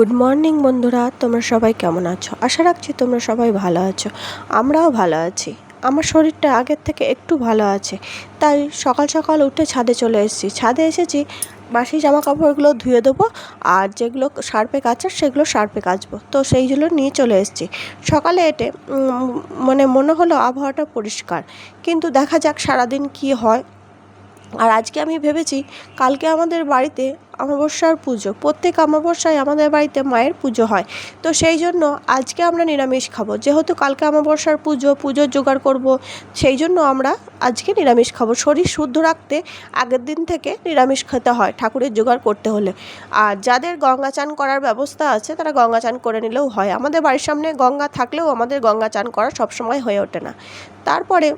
Good morning বন্ধুরা, তোমরা সবাই কেমন আছো? আশা রাখছি তোমরা সবাই ভালো আছো। আমরাও ভালো আছি। আমার শরীরটা আগের থেকে একটু ভালো আছে, তাই সকাল সকাল উঠে ছাদে চলে এসেছি। ছাদে এসেছি, বাসি জামা কাপড়গুলো ধুয়ে দেবো, আর যেগুলো সার্ফে কাচার সেগুলো সার্ফে কাচবো। তো সেইগুলো নিয়ে চলে এসেছি। সকালে এটে মনে হলো আবহাওয়াটা পরিষ্কার, কিন্তু দেখা যাক সারাদিন কি হয়। আর আজকে আমি ভেবেছি কালকে আমাদের বাড়িতে অমাবস্যার পুজো। প্রত্যেক অমাবস্যায় আমাদের বাড়িতে মায়ের পুজো হয়। তো সেই জন্য আজকে আমরা নিরামিষ খাবো, যেহেতু কালকে অমাবস্যার পুজোর জোগাড় করব। সেই জন্য আমরা আজকে নিরামিষ খাবো। শরীর শুদ্ধ রাখতে আগের দিন থেকে নিরামিষ খেতে হয় ঠাকুরের জোগাড় করতে হলে। আর যাদের গঙ্গা চান করার ব্যবস্থা আছে তারা গঙ্গা চান করে নিলেও হয়। আমাদের বাড়ির সামনে গঙ্গা থাকলেও আমাদের গঙ্গা চান করা সবসময় হয়ে ওঠে না। তারপরে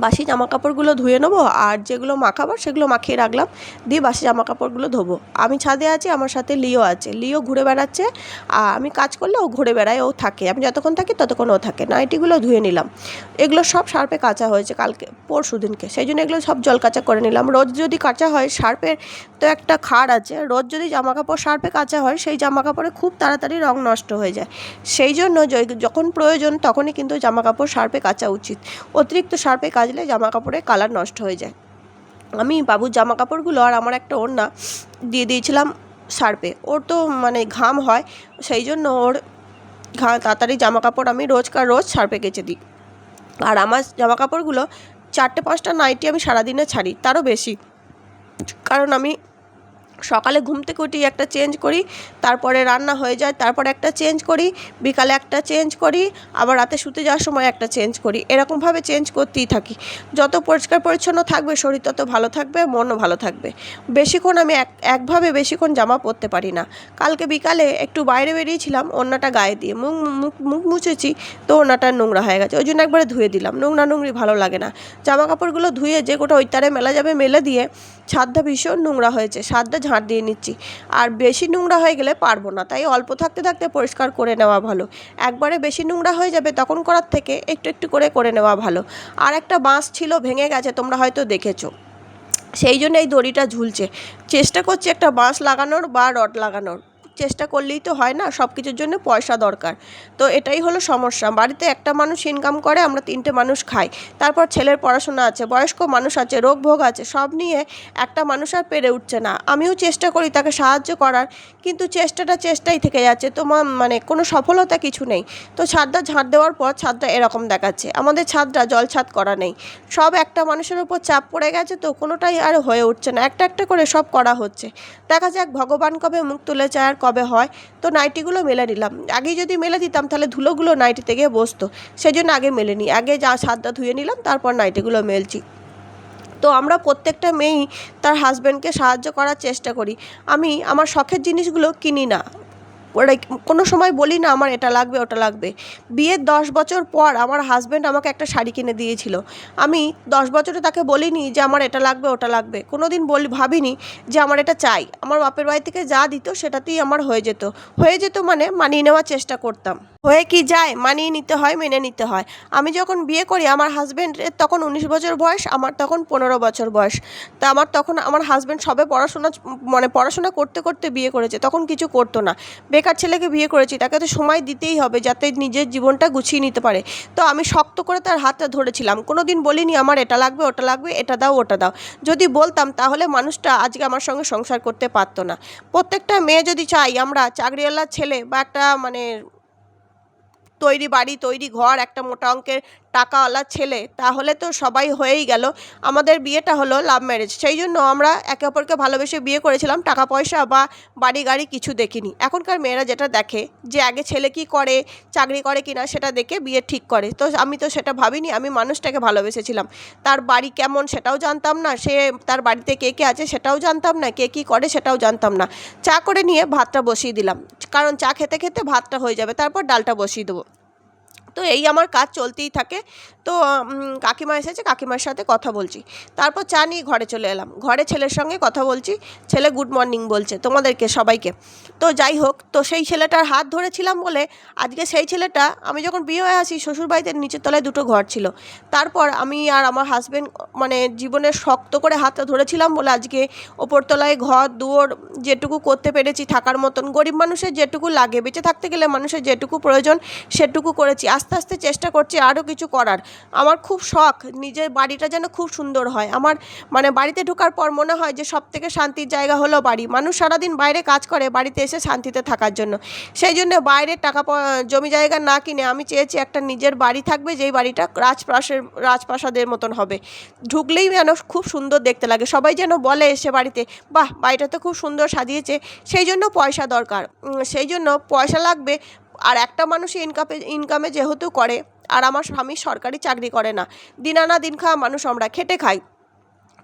বাসি জামা কাপড়গুলো ধুয়ে নেবো, আর যেগুলো মাখাবার সেগুলো মাখিয়ে রাখলাম, দিয়ে বাসি জামা কাপড়গুলো ধোবো। আমি ছাদে আছি, আমার সাথে লিও আছে। লিও ঘুরে বেড়াচ্ছে, আর আমি কাজ করলে ও ঘুরে বেড়ায়, ও থাকে। আমি যতক্ষণ থাকি ততক্ষণ ও থাকে। নাইটিগুলো ধুয়ে নিলাম। এগুলো সব সার্ফে কাচা হয়েছে কালকে পরশু দিনকে, সেই জন্য এগুলো সব জল কাচা করে নিলাম। রোজ যদি কাচা হয়, সার্ফের তো একটা খাড় আছে, রোজ যদি জামা কাপড় সার্ফে কাচা হয় সেই জামা কাপড়ে খুব তাড়াতাড়ি রং নষ্ট হয়ে যায়। সেই জন্য যখন প্রয়োজন তখনই কিন্তু জামা কাপড় সার্ফে কাচা উচিত। অতিরিক্ত সার্ফে কাচলে জামা কাপড়ের কালার নষ্ট হয়ে যায়। আমি বাবুর জামা কাপড়গুলো আর আমার একটা ওড়না দিয়ে দিয়েছিলাম সার্ফে। ওর তো ঘাম হয়, সেই জন্য ওর তাড়াতাড়ি জামা কাপড় আমি রোজ সার্ফে কেচে দিই। আর আমার জামা কাপড়গুলো 4-5টা নাইটি আমি সারাদিনে ছাড়ি, তারও বেশি। কারণ আমি সকালে ঘুম থেকে উঠি একটা চেঞ্জ করি, তারপরে রান্না হয়ে যায়, তারপরে একটা চেঞ্জ করি, বিকালে একটা চেঞ্জ করি, আবার রাতে শুতে যাওয়ার সময় একটা চেঞ্জ করি। এরকমভাবে চেঞ্জ করতেই থাকি। যত পরিষ্কার পরিচ্ছন্ন থাকবে শরীর তত ভালো থাকবে, মনও ভালো থাকবে। বেশিক্ষণ আমি একভাবে বেশিক্ষণ জামা পরতে পারি না। কালকে বিকালে একটু বাইরে বেরিয়েছিলাম ওড়নাটা গায়ে দিয়ে, মুখ মুছেছি, তো ওড়নাটা নোংরা হয়ে গেছে, ওই জন্য একবারে ধুয়ে দিলাম। নোংরা ভালো লাগে না। জামা কাপড়গুলো ধুয়ে যে গোটা ওই তারে মেলা যাবে মেলে দিয়ে, ছাদটা ভীষণ নোংরা হয়েছে, ছাদটা ঝাঁট দিয়ে নিচ্ছি। আর বেশি নোংরা হয়ে গেলে পারবো না, তাই অল্প থাকতে থাকতে পরিষ্কার করে নেওয়া ভালো। একবারে বেশি নোংরা হয়ে যাবে তখন করার থেকে একটু একটু করে নেওয়া ভালো। আর একটা বাঁশ ছিল, ভেঙে গেছে, তোমরা হয়তো দেখেছো। সেই জন্য এই দড়িটা ঝুলছে। চেষ্টা করছি একটা বাঁশ লাগানোর বা রড লাগানোর। চেষ্টা করলেই তো হয় না, সব কিছুর জন্য পয়সা দরকার। তো এটাই হলো সমস্যা। বাড়িতে একটা মানুষ ইনকাম করে, আমরা 3টে মানুষ খাই। তারপর ছেলের পড়াশোনা আছে, বয়স্ক মানুষ আছে, রোগ ভোগ আছে, সব নিয়ে একটা মানুষ আর পেরে উঠছে না। আমিও চেষ্টা করি তাকে সাহায্য করার, কিন্তু চেষ্টাই থেকে যাচ্ছে। তোমার কোনো সফলতা কিছু নেই। তো ছাদটা ঝাঁট দেওয়ার পর ছাদটা এরকম দেখাচ্ছে। আমাদের ছাদটা জল ছাদ করা নেই, সব একটা মানুষের উপর চাপ পড়ে গেছে, তো কোনোটাই আর হয়ে উঠছে না। একটা একটা করে সব করা হচ্ছে। দেখা যাক ভগবান কবে মুখ তুলেছে আর কবে হয়। তো নাইটিগুলো মেলে নিলাম। আগেই যদি মেলে দিতাম তাহলে ধুলোগুলো নাইটিতে গিয়ে বসতো, সেই জন্য আগে মেলে নিই। আগে যা ছাদটা ধুয়ে নিলাম, তারপর নাইটিগুলো মেলছি। তো আমরা প্রত্যেকটা মেয়েই তার হাজব্যান্ডকে সাহায্য করার চেষ্টা করি। আমি আমার শখের জিনিসগুলো কিনি না, ওরা কোনো সময় বলি না আমার এটা লাগবে ওটা লাগবে। বিয়ের 10 বছর পর আমার হাজব্যান্ড আমাকে একটা শাড়ি কিনে দিয়েছিল। আমি 10 বছরে তাকে বলিনি যে আমার এটা লাগবে ওটা লাগবে। কোনো দিন ভাবিনি যে আমার এটা চাই। আমার বাপের বাড়ি থেকে যা দিত সেটাতেই আমার হয়ে যেত মানিয়ে নেওয়ার চেষ্টা করতাম। হয়ে কি যায়, মানিয়ে নিতে হয়, মেনে নিতে হয়। আমি যখন বিয়ে করি আমার হাজব্যান্ডের তখন 19 বছর বয়স, আমার তখন 15 বছর বয়স। তা আমার হাজব্যান্ড সবে পড়াশোনা করতে করতে বিয়ে করেছে, তখন কিছু করতো না। বেকার ছেলেকে বিয়ে করেছি, তাকে তো সময় দিতেই হবে যাতে নিজের জীবনটা গুছিয়ে নিতে পারে। তো আমি শক্ত করে তার হাতটা ধরেছিলাম। কোনো দিন বলিনি আমার এটা লাগবে ওটা লাগবে, এটা দাও ওটা দাও। যদি বলতাম তাহলে মানুষটা আজকে আমার সঙ্গে সংসার করতে পারতো না। প্রত্যেকটা মেয়ে যদি চাই আমরা চাকরিওয়ালা ছেলে বা একটা তৈরি বাড়ি, তৈরি ঘর, একটা মোটা অঙ্কের টাকাওয়ালা ছেলে, তাহলে তো সবাই হয়েই গেল। আমাদের বিয়েটা হলো লাভ ম্যারেজ, সেই জন্য আমরা একে অপরকে ভালোবেসে বিয়ে করেছিলাম। টাকা পয়সা বা বাড়ি গাড়ি কিছু দেখিনি। এখনকার মেয়েরা যেটা দেখে যে আগে ছেলে কি করে, চাকরি করে কিনা, সেটা দেখে বিয়ে ঠিক করে। তো আমি তো সেটা ভাবিনি, আমি মানুষটাকে ভালোবেসেছিলাম। তার বাড়ি কেমন সেটাও জানতাম না, তার বাড়িতে কে কে আছে সেটাও জানতাম না, কে কী করে সেটাও জানতাম না। চা করে নিয়ে ভাতটা বসিয়ে দিলাম, কারণ চা খেতে খেতে ভাতটা হয়ে যাবে, তারপর ডালটা বসিয়ে দেবো। তো এই আমার কাজ চলতেই থাকে। তো কাকিমা এসেছে, কাকিমার সাথে কথা বলছি, তারপর চা নিয়ে ঘরে চলে এলাম। ঘরে ছেলের সঙ্গে কথা বলছি, ছেলে গুড মর্নিং বলছে তোমাদেরকে সবাইকে। তো যাই হোক, তো সেই ছেলেটার হাত ধরেছিলাম বলে আজকে সেই ছেলেটা, আমি যখন বিয়ে হয়ে আসি শ্বশুরবাড়িতে নিচের তলায় দুটো ঘর ছিল, তারপর আমি আর আমার হাজব্যান্ড মানে জীবনে শক্ত করে হাতটা ধরেছিলাম বলে আজকে ওপরতলায় ঘর দুয়ার যেটুকু করতে পেরেছি থাকার মতন। গরিব মানুষের যেটুকু লাগে, বেঁচে থাকতে গেলে মানুষের যেটুকু প্রয়োজন সেটুকু করেছি। আস্তে আস্তে চেষ্টা করছি আরও কিছু করার। আমার খুব শখ নিজের বাড়িটা যেন খুব সুন্দর হয়। আমার মানে বাড়িতে ঢোকার পর মনে হয় যে সবথেকে শান্তির জায়গা হলো বাড়ি। মানুষ সারাদিন বাইরে কাজ করে বাড়িতে এসে শান্তিতে থাকার জন্য। সেই জন্য বাইরের জমি জায়গা না কিনে আমি চেয়েছি একটা নিজের বাড়ি থাকবে, যেই বাড়িটা রাজপ্রাসাদের মতন হবে। ঢুকলেই যেন খুব সুন্দর দেখতে লাগে, সবাই যেন বলে এসে বাড়িতে, বাহ বাড়িটা তো খুব সুন্দর সাজিয়েছে। সেই জন্য পয়সা দরকার, সেই জন্য পয়সা লাগবে। আর একটা মানুষ ইনকামে যেহেতু করে, আর আমার স্বামী সরকারি চাকরি করে না, দিন আনা দিন খাওয়া মানুষ, আমরা খেটে খাই।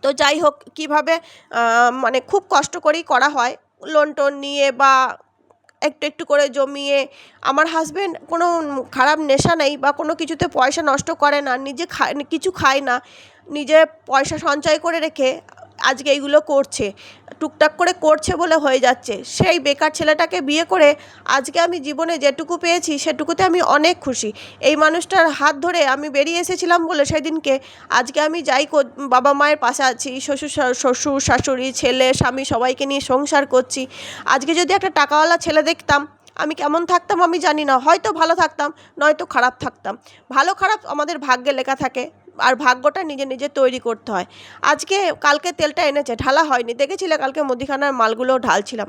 তো যাই হোক, কীভাবে মানে খুব কষ্ট করেই করা হয়, লোন টোন নিয়ে বা একটু একটু করে জমিয়ে। আমার হাজব্যান্ড কোনো খারাপ নেশা নেই বা কোনো কিছুতে পয়সা নষ্ট করে না, নিজে কিছু খায় না, নিজে পয়সা সঞ্চয় করে রেখে আজকে এইগুলো করছে, টুকটাক করে করছে বলে হয়ে যাচ্ছে। সেই বেকার ছেলেটাকে বিয়ে করে আজকে আমি জীবনে যেটুকু পেয়েছি সেটুকুতে আমি অনেক খুশি। এই মানুষটার হাত ধরে আমি বেরিয়ে এসেছিলাম বলে সেদিনকে আজকে আমি যাই বাবা মায়ের পাশে আছি, শ্বশুর শাশুড়ি ছেলে স্বামী সবাইকে নিয়ে সংসার করছি। আজকে যদি একটা টাকাওয়ালা ছেলে দেখতাম আমি কেমন থাকতাম আমি জানি না, হয়তো ভালো থাকতাম, নয়তো খারাপ থাকতাম। ভালো খারাপ আমাদের ভাগ্যে লেখা থাকে, আর ভাগ্যটা নিজে নিজে তৈরি করতে হয়। কালকে তেলটা এনেছে, ঢালা হয়নি, দেখেছিলে কালকে মুদিখানার মালগুলো ঢালছিলাম,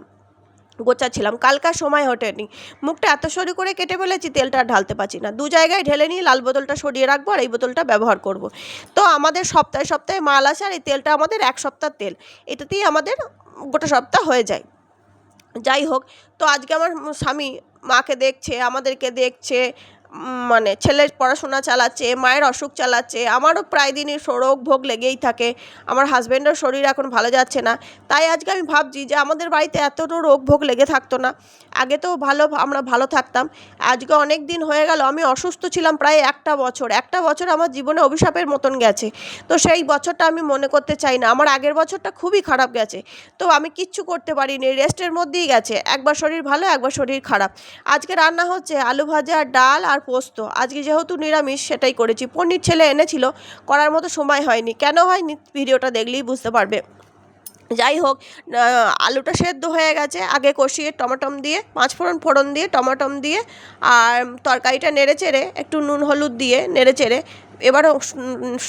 গোছাচ্ছিলাম, কালকার সময় ওঠেনি। মুখটা এত সরু করে কেটে ফেলেছি, তেলটা ঢালতে পারছি না, দু জায়গায় ঢেলে নিয়ে লাল বোতলটা সরিয়ে রাখবো আর এই বোতলটা ব্যবহার করব। তো আমাদের সপ্তাহে সপ্তাহে মাল আসে, আর এই তেলটা আমাদের এক সপ্তাহ তেল, এটাতেই আমাদের গোটা সপ্তাহ হয়ে যায়। যাই হোক, তো আজকে আমার স্বামী মাকে দেখছে, আমাদেরকে দেখছে, মানে ছেলের পড়াশোনা চালাচ্ছে, মায়ের অসুখ চালাচ্ছে, আমারও প্রায় দিনই রোগ ভোগ লেগেই থাকে। আমার হাজব্যান্ডের শরীর এখন ভালো যাচ্ছে না, তাই আজকে আমি ভাবছি যে আমাদের বাড়িতে এতটা রোগ ভোগ লেগে থাকতো না, আগে তো আমরা ভালো থাকতাম। আজকে অনেক দিন হয়ে গেল আমি অসুস্থ ছিলাম, প্রায় একটা বছর আমার জীবনে অভিশাপের মতন গেছে। তো সেই বছরটা আমি মনে করতে চাই না, আমার আগের বছরটা খুবই খারাপ গেছে। তো আমি কিচ্ছু করতে পারিনি, রেস্টের মধ্যেই গেছে, একবার শরীর ভালো একবার শরীর খারাপ। আজকে রান্না হচ্ছে আলু ভাজা, ডাল আর পোস্ত। আজকে যেহেতু নিরামিষ সেটাই করেছি। পনির ছেলে এনেছিল, করার মতো সময় হয়নি। কেন হয়নি ভিডিওটা দেখলেই বুঝতে পারবে। যাই হোক, আলুটা সেদ্ধ হয়ে গেছে, আগে কষিয়ে টমাটম দিয়ে ফোড়ন দিয়ে টমাটম দিয়ে আর তরকারিটা নেড়ে চেড়ে একটু নুন হলুদ দিয়ে নেড়ে চেড়ে এবারও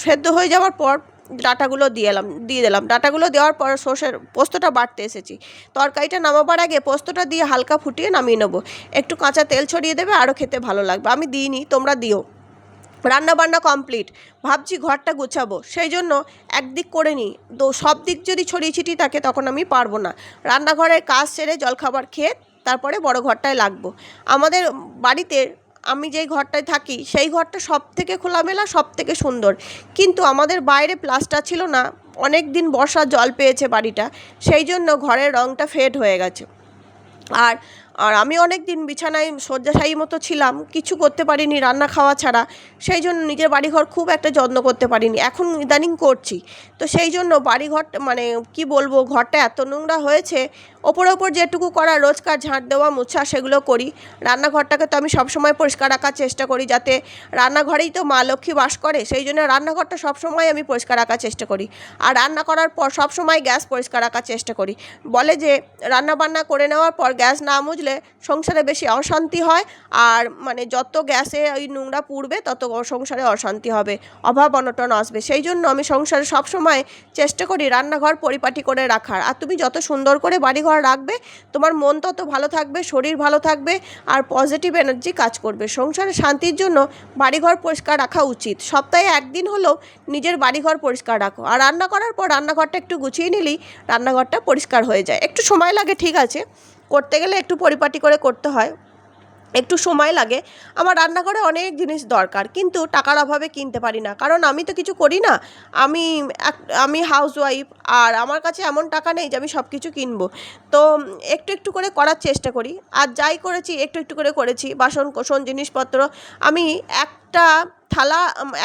সেদ্ধ হয়ে যাওয়ার পর ডাঁটাগুলো দিয়ে দিলাম। ডাঁটাগুলো দেওয়ার পর পোস্তটা বাটতে এসেছি। তরকারিটা নামাবার আগে পোস্তটা দিয়ে হালকা ফুটিয়ে নামিয়ে নেবো, একটু কাঁচা তেল ছড়িয়ে দেবে, আরও খেতে ভালো লাগবে। আমি দিইনি, তোমরা দিও। রান্নাবান্না কমপ্লিট, ভাবছি ঘরটা গুছাবো, সেই জন্য একদিক করে নিই, তো সব দিক যদি ছড়িয়ে ছিটিয়ে থাকে তখন আমি পারবো না। রান্নাঘরের কাজ সেরে জলখাবার খেয়ে তারপরে বড় ঘরটায় লাগবো। আমাদের বাড়িতে আমি যেই ঘরটায় থাকি সেই ঘরটা সব থেকে খোলামেলা, সব থেকে সুন্দর, কিন্তু আমাদের বাইরে প্লাস্টার ছিল না, অনেক দিন বর্ষার জল পেয়েছে বাড়িটা, সেই জন্য ঘরের রঙটা ফেড হয়ে গেছে। আর আমি অনেক দিন বিছানায় শয্যাশায়ী মতো ছিলাম, কিছু করতে পারিনি রান্না খাওয়া ছাড়া, সেই জন্য নিজের বাড়িঘর খুব একটা যত্ন করতে পারিনি, এখন ইদানিং করছি। তো সেই জন্য বাড়িঘরটা মানে কি বলবো, ঘরটা এত নোংরা হয়েছে। ওপর যেটুকু করা রোজকার ঝাঁট দেওয়া মোছা সেগুলো করি। রান্নাঘরটাকে তো আমি সবসময় পরিষ্কার রাখার চেষ্টা করি, যাতে রান্নাঘরেই তো মা লক্ষ্মী বাস করে, সেই জন্য রান্নাঘরটা সবসময় আমি পরিষ্কার রাখার চেষ্টা করি। আর রান্না করার পর সবসময় গ্যাস পরিষ্কার রাখার চেষ্টা করি। বলে যে রান্নাবান্না করে নেওয়ার পর গ্যাস না মুছলে সংসারে বেশি অশান্তি হয়, আর মানে যত গ্যাসে ওই নোংরা পুড়বে তত সংসারে অশান্তি হবে, অভাব অনটন আসবে। সেই জন্য আমি সংসারে সবসময় চেষ্টা করি রান্নাঘর পরিপাটি করে রাখার। আর তুমি যত সুন্দর করে বাড়িঘর রাখবে তোমার মন তত ভালো থাকবে, শরীর ভালো থাকবে, আর পজিটিভ এনার্জি কাজ করবে। সংসারে শান্তির জন্য বাড়িঘর পরিষ্কার রাখা উচিত। সপ্তাহে একদিন হলেও নিজের বাড়িঘর পরিষ্কার রাখো, আর রান্না করার পর রান্নাঘরটা একটু গুছিয়ে নিলেই রান্নাঘরটা পরিষ্কার হয়ে যায়। একটু সময় লাগে ঠিক আছে, করতে গেলে একটু পরিপাটি করে করতে হয়। একটু সময় লাগে। আমার রান্নাঘরে অনেক জিনিস দরকার, কিন্তু টাকার অভাবে কিনতে পারি না, কারণ আমি তো কিছু করি না। আমি আমি হাউসওয়াইফ, আর আমার কাছে এমন টাকা নেই যে আমি সব কিছু কিনবো। তো একটু একটু করে করার চেষ্টা করি, আর যাই করেছি একটু একটু করে করেছি। বাসন কোসন জিনিসপত্র আমি একটা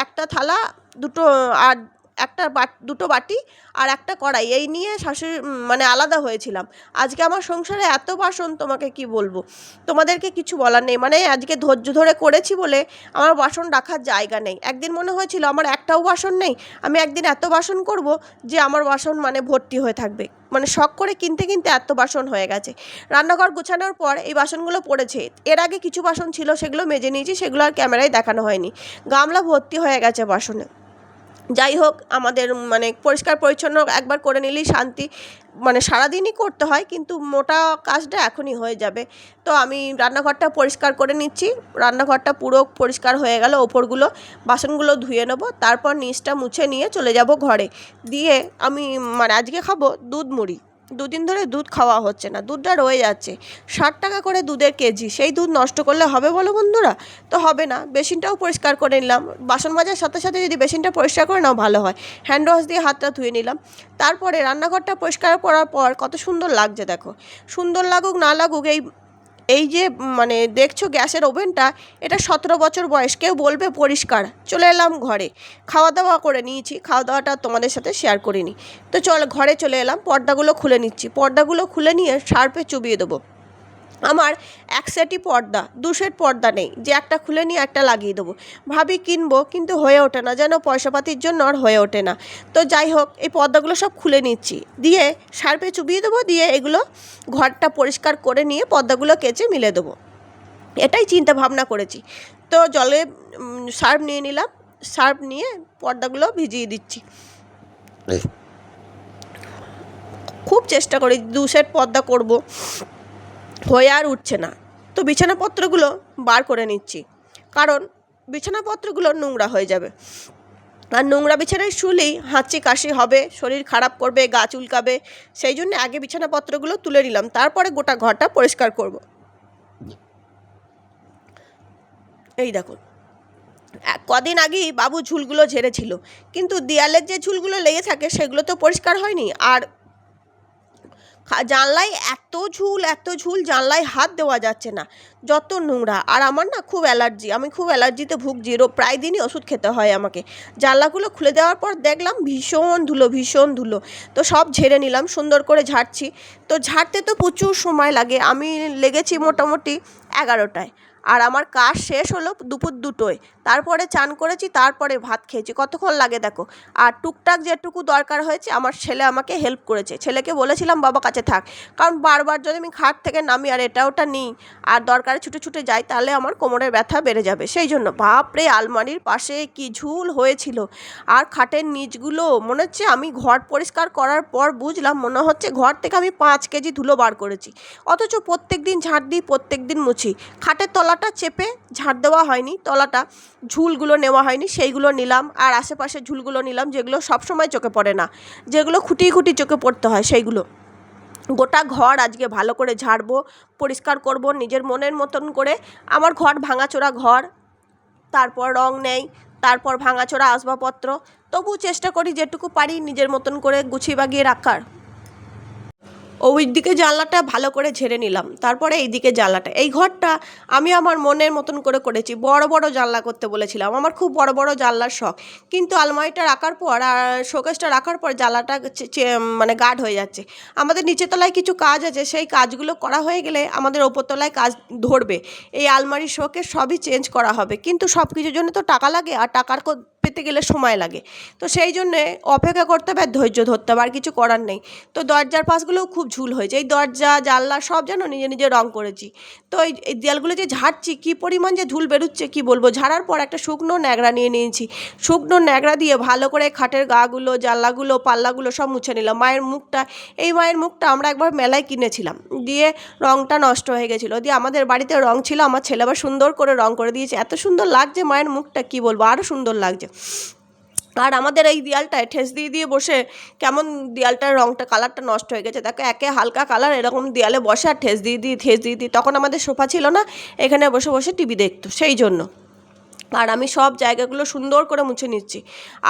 একটা থালা, দুটো, আর দুটো বাটি আর একটা কড়াই, এই নিয়ে শাশুড়ি মানে আলাদা হয়েছিলাম। আজকে আমার সংসারে এত বাসন, তোমাকে কি বলবো, তোমাদেরকে কিছু বলার নেই। মানে আজকে ধৈর্য ধরে করেছি বলে আমার বাসন রাখার জায়গা নেই। একদিন মনে হয়েছিল আমার একটাও বাসন নেই, আমি একদিন এত বাসন করব যে আমার বাসন মানে ভর্তি হয়ে থাকবে। মানে শখ করে কিনতে কিনতে এত বাসন হয়ে গেছে। রান্নাঘর গোছানোর পর এই বাসনগুলো পড়েছে। এর আগে কিছু বাসন ছিল, সেগুলো মেজে নিয়েছি, সেগুলো আর ক্যামেরায় দেখানো হয়নি। গামলা ভর্তি হয়ে গেছে বাসনে। যাই হোক, আমাদের মানে পরিষ্কার পরিচ্ছন্ন একবার করে নিলেই শান্তি। মানে সারাদিনই করতে হয়, কিন্তু মোটা কাজটা এখনই হয়ে যাবে। তো আমি রান্নাঘরটা পরিষ্কার করে নিচ্ছি। রান্নাঘরটা পুরো পরিষ্কার হয়ে গেল, ওপরগুলো বাসনগুলো ধুয়ে নেবো, তারপর নিচটা মুছে নিয়ে চলে যাব ঘরে। দিয়ে আমি মানে আজকে খাবো দুধ মুড়ি। দুদিন ধরে দুধ খাওয়া হচ্ছে না, দুধটা রয়ে যাচ্ছে। 60 টাকা করে দুধের কেজি, সেই দুধ নষ্ট করলে হবে বলো বন্ধুরা? তো হবে না। বেসিনটাও পরিষ্কার করে নিলাম, বাসন মাজার সাথে সাথে যদি বেসিনটা পরিষ্কার করে নাও ভালো হয়। হ্যান্ড ওয়াশ দিয়ে হাতটা ধুয়ে নিলাম। তারপরে রান্নাঘরটা পরিষ্কার করার পর কত সুন্দর লাগছে দেখো। সুন্দর লাগুক না লাগুক, এই যে মানে দেখছো গ্যাসের ওভেনটা, এটা 17 বছর বয়স, কেউ বলবে পরিষ্কার। চলে এলাম ঘরে, খাওয়া দাওয়া করে নিয়েছি, খাওয়া দাওয়াটা তোমাদের সাথে শেয়ার করিনি। তো ঘরে চলে এলাম, পর্দাগুলো খুলে নিচ্ছি। পর্দাগুলো খুলে নিয়ে শার্পে চুবিয়ে দেবো। আমার এক সেটই পর্দা, 2 সেট পর্দা নেই যে একটা খুলে নিয়ে একটা লাগিয়ে দেবো। ভাবি কিনবো, কিন্তু হয়ে ওঠে না, যেন পয়সাপাতির জন্য আর হয়ে ওঠে না। তো যাই হোক, এই পর্দাগুলো সব খুলে নিচ্ছি, দিয়ে শার্পে চুবিয়ে দেবো, দিয়ে এগুলো ঘরটা পরিষ্কার করে নিয়ে পর্দাগুলো কেচে মিলে দেবো। এটাই চিন্তা ভাবনা করেছি। তো জলে সার্ফ নিয়ে নিলাম, সার্ফ নিয়ে পর্দাগুলো ভিজিয়ে দিচ্ছি। খুব চেষ্টা করি 2 সেট পর্দা করব, হয়ে আর উঠছে না। তো বিছানাপত্রগুলো বার করে নিচ্ছি, কারণ বিছানাপত্রগুলো নোংরা হয়ে যাবে। আর নোংরা বিছানায় শুলেই হাঁচি কাশি হবে, শরীর খারাপ করবে, গা চুলকাবে। সেই জন্য আগে বিছানাপত্রগুলো তুলে নিলাম, তারপরে গোটা ঘরটা পরিষ্কার করব। এই দেখুন, কদিন আগেই বাবু ঝুলগুলো ঝেড়েছিল, কিন্তু দেয়ালের যে ঝুলগুলো লেগে থাকে সেগুলো তো পরিষ্কার হয়নি। আর জানলায় এত ঝুল, জানলায় হাত দেওয়া যাচ্ছে না, যত নোংরা। আর আমার না খুব অ্যালার্জি, আমি খুব অ্যালার্জিতে ভুগছি, প্রায় দিনই ওষুধ খেতে হয় আমাকে। জানলাগুলো খুলে দেওয়ার পর দেখলাম ভীষণ ধুলো। তো সব ঝেড়ে নিলাম, সুন্দর করে ঝাড়ছি। তো ঝাড়তে তো প্রচুর সময় লাগে, আমি লেগেছি মোটামুটি 11টায়। আর আমার কাজ শেষ হলো দুপুর 2টোয়। তারপরে চান করেছি, তারপরে ভাত খেয়েছি। কতক্ষণ লাগে দেখো। আর টুকটাক যেটুকু দরকার হয়েছে আমার ছেলে আমাকে হেল্প করেছে। ছেলেকে বলেছিলাম বাবা কাছে থাক, কারণ বারবার যদি আমি খাট থেকে নামি আর এটা ওটা নিই আর দরকারে ছুটে যাই, তাহলে আমার কোমরের ব্যথা বেড়ে যাবে। সেই জন্য বাপরে, আলমারির পাশে কি ঝুল হয়েছিল, আর খাটের নিচগুলো মনে হচ্ছে, আমি ঘর পরিষ্কার করার পর বুঝলাম মনে হচ্ছে ঘর থেকে আমি 5 কেজি ধুলো বার করেছি। অথচ প্রত্যেক দিন ঝাঁট দিই, প্রত্যেক দিন মুছি। খাটের তলাটা চেপে ঝাঁট দেওয়া হয়নি, তলাটা ঝুলগুলো নেওয়া হয়নি, সেইগুলো নিলাম। আর আশেপাশে ঝুলগুলো নিলাম, যেগুলো সবসময় চোখে পড়ে না, যেগুলো খুঁটি চোখে পড়তে হয়, সেইগুলো। গোটা ঘর আজকে ভালো করে ঝাড়বো, পরিষ্কার করব নিজের মনের মতন করে। আমার ঘর ভাঙাচোরা ঘর, তারপর রং নেই, তারপর ভাঙাচোরা আসবাবপত্র, তবু চেষ্টা করি যেটুকু পারি নিজের মতন করে গুছিয়ে বাগিয়ে রাখার। ওই দিকে জানলাটা ভালো করে ঝেড়ে নিলাম, তারপরে এই দিকে জানলাটা, এই ঘরটা আমি আমার মনের মতন করে করেছি। বড় বড় জানলা করতে বলেছিলাম, আমার খুব বড় বড় জানলার শখ, কিন্তু আলমারিটা রাখার পর আর শোকেসটা রাখার পর জানলাটা মানে গাঢ় হয়ে যাচ্ছে। আমাদের নিচের তলায় কিছু কাজ আছে, সেই কাজগুলো করা হয়ে গেলে আমাদের ওপরতলায় কাজ ধরবে। এই আলমারি শোকেস সবই চেঞ্জ করা হবে, কিন্তু সব কিছুর জন্য তো টাকা লাগে, আর টাকার পেতে গেলে সময় লাগে। তো সেই জন্যে অপেক্ষা করতে হবে আর ধৈর্য ধরতে হবে, আর কিছু করার নেই। তো দরজার পাশগুলোও খুব ঝুল হয়েছে, এই দরজা জানলা সব যেন নিজে রং করেছি। তো এই দেয়ালগুলো যে ঝাড়ছি, কী পরিমাণ যে ধুল বেরোচ্ছে কী বলবো। ঝাড়ার পর একটা শুকনো ন্যাকড়া নিয়ে নিয়েছি, শুকনো ন্যাকড়া দিয়ে ভালো করে খাটের গাগুলো, জানলাগুলো, পাল্লাগুলো সব মুছে নিলাম। মায়ের মুখটা আমরা একবার মেলায় কিনেছিলাম, দিয়ে রংটা নষ্ট হয়ে গেছিলো, দিয়ে আমাদের বাড়িতে রং ছিল, আমার ছেলে আবার সুন্দর করে রং করে দিয়েছে। এত সুন্দর লাগছে মায়ের মুখটা, কী বলবো, আরও সুন্দর লাগছে। আর আমাদের এই দেয়ালটায় ঠেস দিয়ে দিয়ে বসে কেমন দেয়ালটার রঙটা কালারটা নষ্ট হয়ে গেছে দেখো, একে হালকা কালার এরকম দেয়ালে বসে আর ঠেস দিয়ে দিই তখন আমাদের সোফা ছিল না, এখানে বসে বসে টিভি দেখতো সেই জন্য। আর আমি সব জায়গাগুলো সুন্দর করে মুছে নিচ্ছি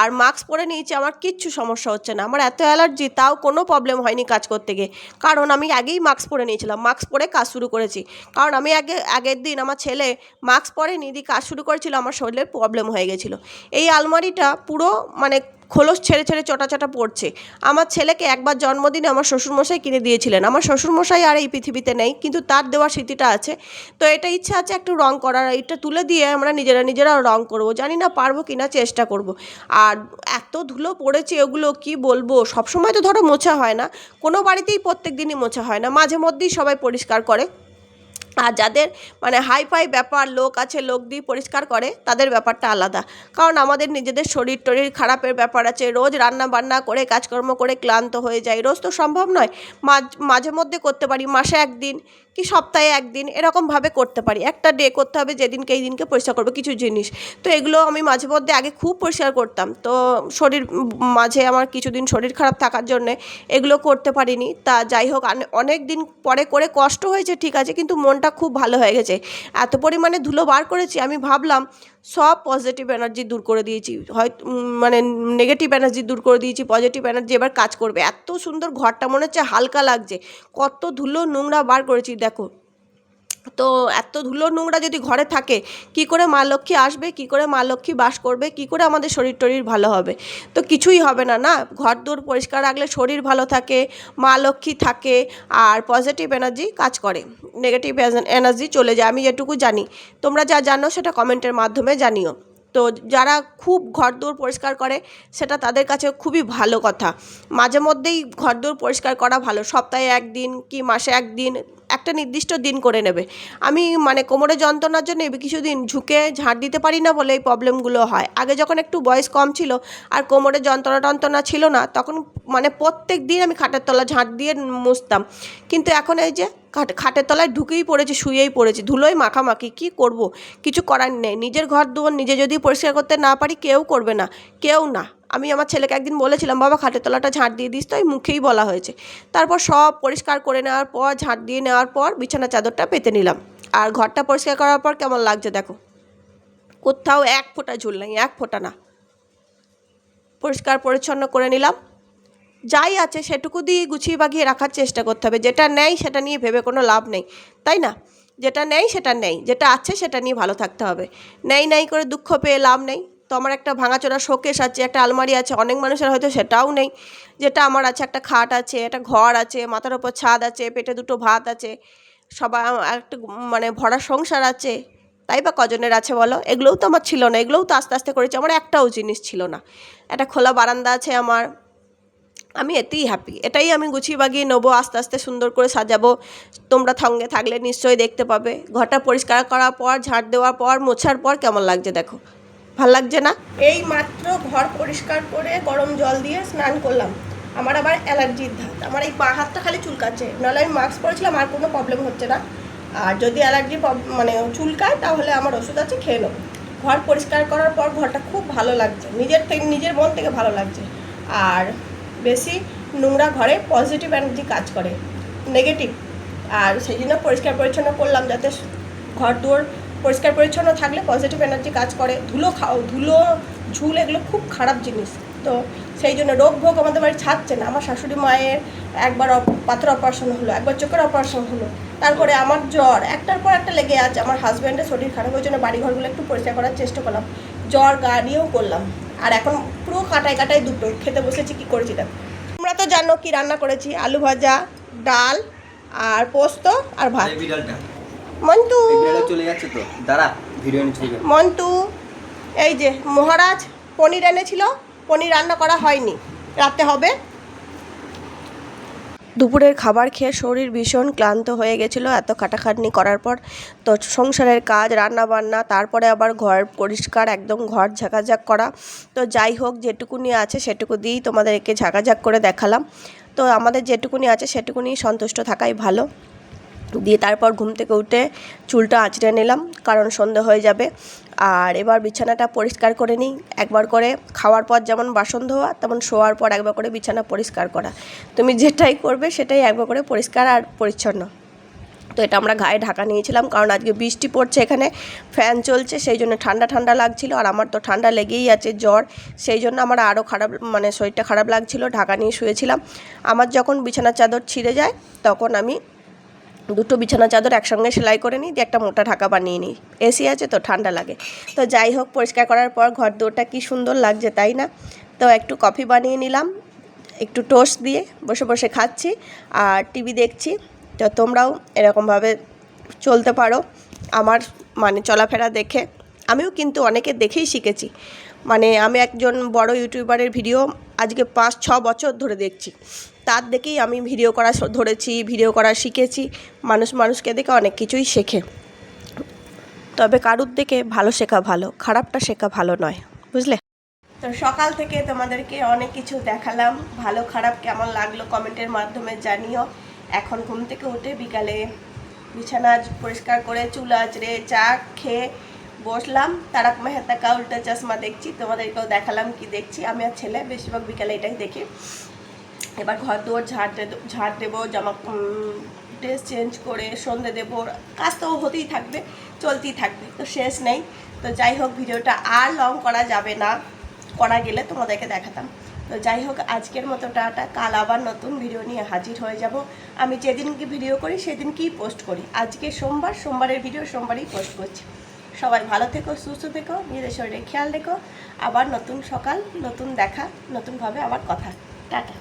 আর মাস্ক পরে নিয়েছি, আমার কিচ্ছু সমস্যা হচ্ছে না। আমার এত অ্যালার্জি তাও কোনো প্রবলেম হয়নি কাজ করতে গিয়ে, কারণ আমি আগেই মাস্ক পরে নিয়েছিলাম, মাস্ক পরে কাজ শুরু করেছি। কারণ আমি আগের দিন আমার ছেলে মাস্ক পরেনি দিয়ে কাজ শুরু করেছিল, আমার শরীরের প্রবলেম হয়ে গেছিলো। এই আলমারিটা পুরো মানে খোলস ছেড়ে ছেড়ে চটা চটা পড়ছে। আমার ছেলেকে একবার জন্মদিনে আমার শ্বশুরমশাই কিনে দিয়েছিলেন, আমার শ্বশুরমশাই আর এই পৃথিবীতে নেই, কিন্তু তার দেওয়া স্মৃতিটা আছে। তো এটা ইচ্ছা আছে একটু রং করার, এটা তুলে দিয়ে আমরা নিজেরা রং করব, জানি না পারবো কি না, চেষ্টা করব। আর এত ধুলো পড়েছে ওগুলো কি বলবো, সবসময় তো ধরো মোছা হয় না, কোনো বাড়িতেই প্রত্যেক দিনই মোছা হয় না, মাঝে মধ্যেই সবাই পরিষ্কার করে। আর যাদের মানে হাইফাই ব্যাপার লোক আছে, লোক দিয়ে পরিষ্কার করে, তাদের ব্যাপারটা আলাদা। কারণ আমাদের নিজেদের শরীর টরীর খারাপের ব্যাপার আছে, রোজ রান্না বান্না করে কাজকর্ম করে ক্লান্ত হয়ে যায়, রোজ তো সম্ভব নয়। মাঝে মধ্যে করতে পারি, মাসে একদিন কি সপ্তাহে একদিন এরকমভাবে করতে পারি, একটা ডে করতে হবে যেদিনকে এই দিনকে পরিষ্কার করবো কিছু জিনিস। তো এগুলো আমি মাঝে মধ্যে আগে খুব পরিষ্কার করতাম, তো শরীর মাঝে আমার কিছুদিন শরীর খারাপ থাকার জন্যে এগুলো করতে পারিনি। তা যাই হোক, অনেক দিন পরে করে কষ্ট হয়েছে ঠিক আছে, কিন্তু মনটা খুব ভালো হয়ে গেছে। এত পরিমাণে ধুলো বার করেছি, আমি ভাবলাম সব পজিটিভ এনার্জি দূর করে দিয়েছি, হয়তো মানে নেগেটিভ এনার্জি দূর করে দিয়েছি, পজিটিভ এনার্জি এবার কাজ করবে। এত সুন্দর ঘরটা মনে হচ্ছে হালকা লাগছে, কত ধুলো নোংরা বার করেছি দেখো। তো এত ধুলো নোংরা যদি ঘরে থাকে, কি করে মা লক্ষ্মী আসবে, কি করে মা লক্ষ্মী বাস করবে, কি করে আমাদের শরীর টরীর ভালো হবে? তো কিছুই হবে না, না ঘর দোর পরিষ্কার রাখলে শরীর ভালো থাকে, মা লক্ষ্মী থাকে, আর পজিটিভ এনার্জি কাজ করে, নেগেটিভ এনার্জি চলে যায়। আমি যেটুকু জানি, তোমরা যা জানো সেটা কমেন্টের মাধ্যমে জানিও। তো যারা খুব ঘরদোর পরিষ্কার করে সেটা তাদের কাছে খুবই ভালো কথা। মাঝে মধ্যেই ঘরদোর পরিষ্কার করা ভালো, সপ্তাহে একদিন কি মাসে একদিন একটা নির্দিষ্ট দিন করে নেবে। আমি মানে কোমরে যন্ত্রণার জন্য কিছুদিন ঝুঁকে ঝাঁট দিতে পারি না বলে এই প্রবলেমগুলো হয়। আগে যখন একটু বয়স কম ছিল আর কোমরে যন্ত্রণা ছিল না, তখন মানে প্রত্যেক দিন আমি খাটের তলা ঝাঁট দিয়ে মুছতাম। কিন্তু এখন এই যে খাটের তলায় ঢুকেই পড়েছি, শুয়েই পড়েছি, ধুলোয় মাখামাখি, কী করব? কিছু করার নেই। নিজের ঘর দুয়ার নিজে যদি পরিষ্কার করতে না পারি, কেউ করবে না, কেউ না। আমি আমার ছেলেকে একদিন বলেছিলাম, বাবা খাটের তলাটা ঝাঁট দিয়ে দিস, তো এই মুখেই বলা হয়েছে। তারপর সব পরিষ্কার করে নেওয়ার পর, ঝাঁট দিয়ে নেওয়ার পর বিছানার চাদরটা পেতে নিলাম। আর ঘরটা পরিষ্কার করার পর কেমন লাগছে দেখো, কোথাও এক ফোঁটা ঝুল নেই, এক ফোঁটা না। পরিষ্কার পরিচ্ছন্ন করে নিলাম, যাই আছে সেটুকু দিয়ে গুছিয়ে বাগিয়ে রাখার চেষ্টা করতে হবে। যেটা নেই সেটা নিয়ে ভেবে কোনো লাভ নেই, তাই না? যেটা নেই সেটা নেই, যেটা আছে সেটা নিয়ে ভালো থাকতে হবে। নেই করে দুঃখ পেয়ে লাভ নেই। তো আমার একটা ভাঙাচোরা শোকেস আছে, একটা আলমারি আছে, অনেক মানুষের হয়তো সেটাও নেই। যেটা আমার আছে, একটা খাট আছে, একটা ঘর আছে, মাথার ওপর ছাদ আছে, পেটে দুটো ভাত আছে, সবাই একটা মানে ভরা সংসার আছে, তাই বা কজনের আছে বলো? এগুলোও তো আমার ছিল না, এগুলোও তো আস্তে আস্তে করেছি, আমার একটাও জিনিস ছিল না। একটা খোলা বারান্দা আছে আমার, আমি এতেই হ্যাপি। এটাই আমি গুছিয়ে বাগিয়ে নেবো, আস্তে আস্তে সুন্দর করে সাজাবো। তোমরা সঙ্গে থাকলে নিশ্চয়ই দেখতে পাবে। ঘরটা পরিষ্কার করার পর, ঝাড় দেওয়ার পর, মোছার পর কেমন লাগছে দেখো, ভাল লাগছে না? এই মাত্র ঘর পরিষ্কার করে গরম জল দিয়ে স্নান করলাম। আমার আবার অ্যালার্জির ধাত, আমার এই বাঁ হাতটা খালি চুলকাচ্ছে, নাহলে আমি মাস্ক পরেছিলাম আর কোনো প্রবলেম হচ্ছে না। আর যদি অ্যালার্জি মানে চুলকায় তাহলে আমার ওষুধ আছে, খেয়ে নেবো। ঘর পরিষ্কার করার পর ঘরটা খুব ভালো লাগছে, নিজের মন থেকে ভালো লাগছে। আর বেশি নোংরা ঘরে পজিটিভ এনার্জি কাজ করে, নেগেটিভ। আর সেই জন্য পরিষ্কার পরিচ্ছন্ন করলাম, যাতে ঘর দুয়ার পরিষ্কার পরিচ্ছন্ন থাকলে পজিটিভ এনার্জি কাজ করে। ধুলো ঝুল এগুলো খুব খারাপ জিনিস। তো সেই জন্য রোগ ভোগ আমাদের বাড়ি ছাড়ছে না। আমার শাশুড়ি মায়ের একবার পাথর অপারেশন হলো, একবার চোখের অপারেশন হলো, তারপরে আমার জ্বর একটার পর একটা লেগে আছে। আমার হাজব্যান্ডের শরীর খারাপ, ওই জন্য বাড়িঘরগুলো একটু পরিষ্কার করার চেষ্টা করলাম, জ্বর গা নিয়েও করলাম। আর এখন পুরো কাটায় দুটো খেতে বসেছি, কী করেছি দেখো। তোমরা তো জানো কি রান্না করেছি, আলু ভাজা, ডাল আর পোস্ত আর ভাত। মন্টু চলে যাচ্ছে তো, দাঁড়া ভিডিও নিচ্ছি। মন্টু, এই যে মহারাজ পনির এনেছিল, পনির রান্না করা হয়নি, রাতে হবে। দুপুরের খাবার খেয়ে শরীর ভীষণ ক্লান্ত হয়ে গেছিলো এত খাটাখাটনি করার পর। তো সংসারের কাজ, রান্না বান্না, তারপরে আবার ঘর পরিষ্কার, একদম ঘর ঝাঁকাঝাঁক করা। তো যাই হোক, যেটুকুনি আছে সেটুকু দিয়েই তোমাদেরকে ঝাঁকাঝাঁক করে দেখালাম। তো আমাদের যেটুকুনি আছে সেটুকুনি সন্তুষ্ট থাকাই ভালো। দিয়ে তারপর ঘুম থেকে উঠে চুলটা আঁচড়ে নিলাম, কারণ সন্ধে হয়ে যাবে। আর এবার বিছানাটা পরিষ্কার করে নিই একবার করে। খাওয়ার পর যেমন বাসন ধোয়া, তেমন শোয়ার পর একবার করে বিছানা পরিষ্কার করা। তুমি যেটাই করবে সেটাই একবার করে পরিষ্কার আর পরিচ্ছন্ন। তো এটা আমরা গায়ে ঢাকা নিয়েছিলাম, কারণ আজকে বৃষ্টি পড়ছে, এখানে ফ্যান চলছে, সেই জন্য ঠান্ডা ঠান্ডা লাগছিল। আর আমার তো ঠান্ডা লেগেই আছে, জ্বর, সেই জন্য আমার আরও খারাপ, মানে শরীরটা খারাপ লাগছিল, ঢাকা নিয়ে শুয়েছিলাম। আমার যখন বিছানার চাদর ছিঁড়ে যায় তখন আমি দুটো বিছানা চাদর একসঙ্গে সেলাই করে নিই, দিয়ে একটা মোটা ঢাকা বানিয়ে নিই। এসি আছে তো ঠান্ডা লাগে। তো যাই হোক, পরিষ্কার করার পর ঘর দুয়ারটা কী সুন্দর লাগছে, তাই না? তো একটু কফি বানিয়ে নিলাম, একটু টোস্ট দিয়ে বসে বসে খাচ্ছি আর টিভি দেখছি। তো তোমরাও এরকমভাবে চলতে পারো আমার মানে চলাফেরা দেখে। আমিও কিন্তু অনেকে দেখেই শিখেছি। মানে আমি একজন বড় ইউটিউবারের ভিডিও আজকে 5-6 বছর ধরে দেখছি, তার দেখেই আমি ভিডিও করা ধরেছি, ভিডিও করা শিখেছি। মানুষকে দেখে অনেক কিছুই শেখে, তবে কারুর দেখে ভালো শেখা ভালো, খারাপটা শেখা ভালো নয়, বুঝলে? তো সকাল থেকে তোমাদেরকে অনেক কিছু দেখালাম, ভালো খারাপ কেমন লাগলো কমেন্টের মাধ্যমে জানিও। এখন ঘুম থেকে উঠে বিকালে বিছানা পরিষ্কার করে চুল আঁচড়ে চা খেয়ে বসলাম। তারক মেহতা কা উল্টা চশমা দেখছি, তোমাদেরকেও দেখালাম কি দেখছি। আমি আর ছেলে বেশিরভাগ বিকালে এটাই দেখি। এবার ঘর দুয়ার ঝাড় দেবো, জামা ড্রেস চেঞ্জ করে সন্ধে দেবো, কাজ তো হতেই থাকবে, চলতেই থাকবে, তো শেষ নেই। তো যাই হোক, ভিডিওটা আর লং করা যাবে না, করা গেলে তোমাদেরকে দেখাতাম। তো যাই হোক, আজকের মতো টাটা, কাল আবার নতুন ভিডিও নিয়ে হাজির হয়ে যাব। আমি যেদিনকে ভিডিও করি সেদিনকেই পোস্ট করি। আজকে সোমবারের ভিডিও সোমবারই পোস্ট করছি। সবাই ভালো থেকো, সুস্থ থেকো, নিজেদের শরীরে খেয়াল রেখো। আবার নতুন সকাল, নতুন দেখা, নতুনভাবে আবার কথা। টাটা।